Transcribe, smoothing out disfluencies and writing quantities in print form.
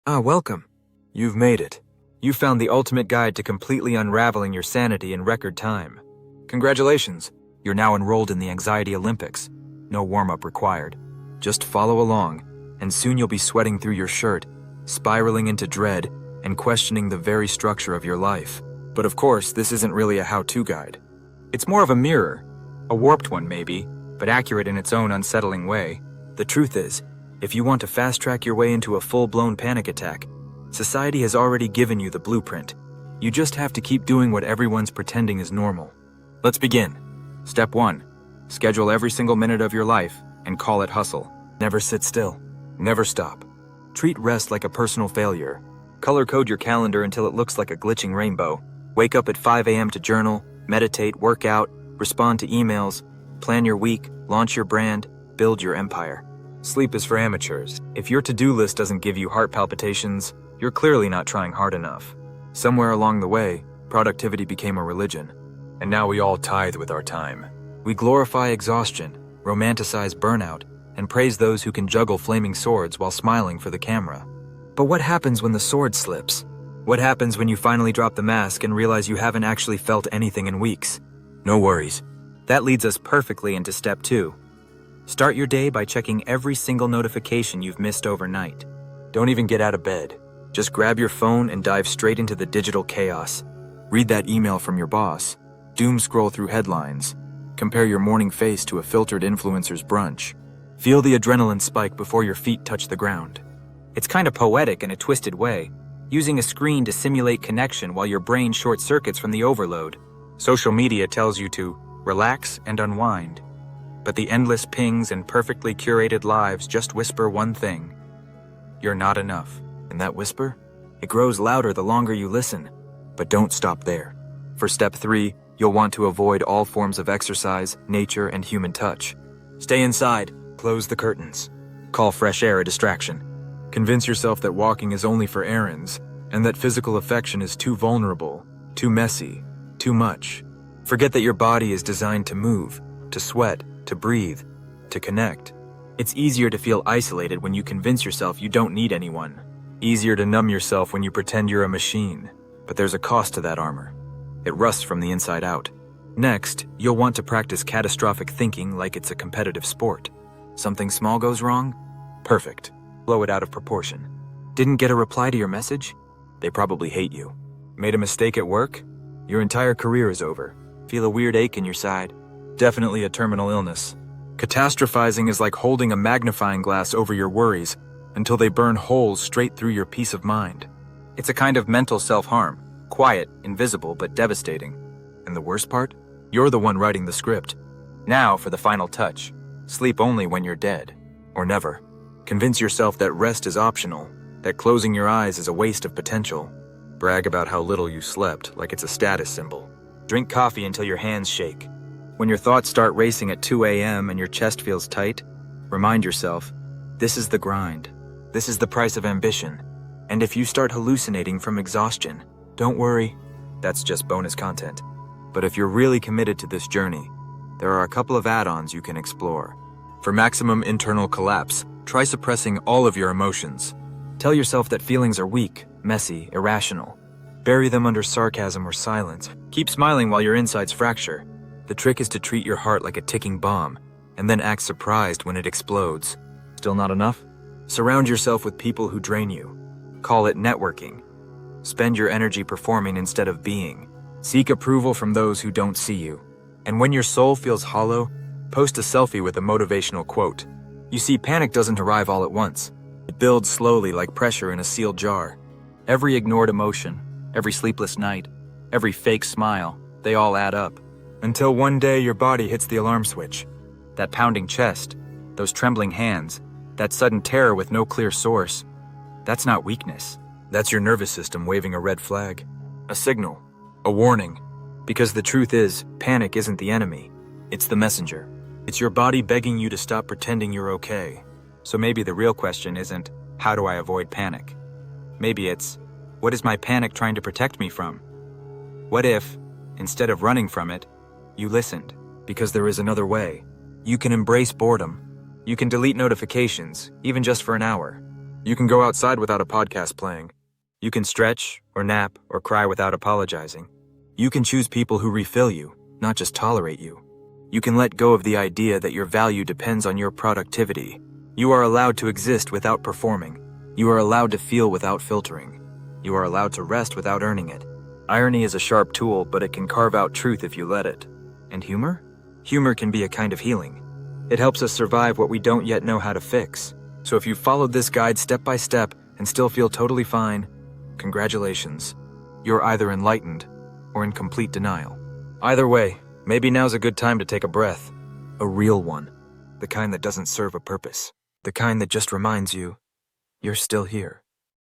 Welcome. You've made it. You found the ultimate guide to completely unraveling your sanity in record time. Congratulations. You're now enrolled in the Anxiety Olympics. No warm-up required. Just follow along, and soon you'll be sweating through your shirt, spiraling into dread, and questioning the very structure of your life. But of course, this isn't really a how-to guide. It's more of a mirror. A warped one, maybe, but accurate in its own unsettling way. The truth is, if you want to fast-track your way into a full-blown panic attack, society has already given you the blueprint. You just have to keep doing what everyone's pretending is normal. Let's begin. Step 1. Schedule every single minute of your life and call it hustle. Never sit still. Never stop. Treat rest like a personal failure. Color code your calendar until it looks like a glitching rainbow. Wake up at 5 a.m. to journal, meditate, work out, respond to emails, plan your week, launch your brand, build your empire. Sleep is for amateurs. If your to-do list doesn't give you heart palpitations, you're clearly not trying hard enough. Somewhere along the way, productivity became a religion. And now we all tithe with our time. We glorify exhaustion, romanticize burnout, and praise those who can juggle flaming swords while smiling for the camera. But what happens when the sword slips? What happens when you finally drop the mask and realize you haven't actually felt anything in weeks? No worries. That leads us perfectly into step 2. Start your day by checking every single notification you've missed overnight. Don't even get out of bed. Just grab your phone and dive straight into the digital chaos. Read that email from your boss. Doom scroll through headlines. Compare your morning face to a filtered influencer's brunch. Feel the adrenaline spike before your feet touch the ground. It's kind of poetic in a twisted way, using a screen to simulate connection while your brain short-circuits from the overload. Social media tells you to relax and unwind. But the endless pings and perfectly curated lives just whisper one thing. You're not enough. And that whisper? It grows louder the longer you listen. But don't stop there. For step 3, you'll want to avoid all forms of exercise, nature, and human touch. Stay inside. Close the curtains. Call fresh air a distraction. Convince yourself that walking is only for errands, and that physical affection is too vulnerable, too messy, too much. Forget that your body is designed to move, to sweat, to breathe, to connect. It's easier to feel isolated when you convince yourself you don't need anyone. Easier to numb yourself when you pretend you're a machine. But there's a cost to that armor. It rusts from the inside out. Next, you'll want to practice catastrophic thinking like it's a competitive sport. Something small goes wrong? Perfect. Blow it out of proportion. Didn't get a reply to your message? They probably hate you. Made a mistake at work? Your entire career is over. Feel a weird ache in your side? Definitely a terminal illness. Catastrophizing is like holding a magnifying glass over your worries until they burn holes straight through your peace of mind. It's a kind of mental self-harm, quiet, invisible, but devastating. And the worst part? You're the one writing the script. Now for the final touch. Sleep only when you're dead. Or never. Convince yourself that rest is optional, that closing your eyes is a waste of potential. Brag about how little you slept, like it's a status symbol. Drink coffee until your hands shake. When your thoughts start racing at 2 a.m. and your chest feels tight, remind yourself, this is the grind. This is the price of ambition. And if you start hallucinating from exhaustion, don't worry, that's just bonus content. But if you're really committed to this journey, there are a couple of add-ons you can explore. For maximum internal collapse, try suppressing all of your emotions. Tell yourself that feelings are weak, messy, irrational. Bury them under sarcasm or silence. Keep smiling while your insides fracture. The trick is to treat your heart like a ticking bomb, and then act surprised when it explodes. Still not enough? Surround yourself with people who drain you. Call it networking. Spend your energy performing instead of being. Seek approval from those who don't see you. And when your soul feels hollow, post a selfie with a motivational quote. You see, panic doesn't arrive all at once. It builds slowly like pressure in a sealed jar. Every ignored emotion, every sleepless night, every fake smile, they all add up. Until one day your body hits the alarm switch. That pounding chest, those trembling hands, that sudden terror with no clear source. That's not weakness. That's your nervous system waving a red flag. A signal. A warning. Because the truth is, panic isn't the enemy. It's the messenger. It's your body begging you to stop pretending you're okay. So maybe the real question isn't, how do I avoid panic? Maybe it's, what is my panic trying to protect me from? What if, instead of running from it, you listened? Because there is another way. You can embrace boredom. You can delete notifications, even just for an hour. You can go outside without a podcast playing. You can stretch, or nap, or cry without apologizing. You can choose people who refill you, not just tolerate you. You can let go of the idea that your value depends on your productivity. You are allowed to exist without performing. You are allowed to feel without filtering. You are allowed to rest without earning it. Irony is a sharp tool, but it can carve out truth if you let it. And humor? Humor can be a kind of healing. It helps us survive what we don't yet know how to fix. So if you followed this guide step by step and still feel totally fine, congratulations. You're either enlightened or in complete denial. Either way, maybe now's a good time to take a breath. A real one. The kind that doesn't serve a purpose. The kind that just reminds you, you're still here.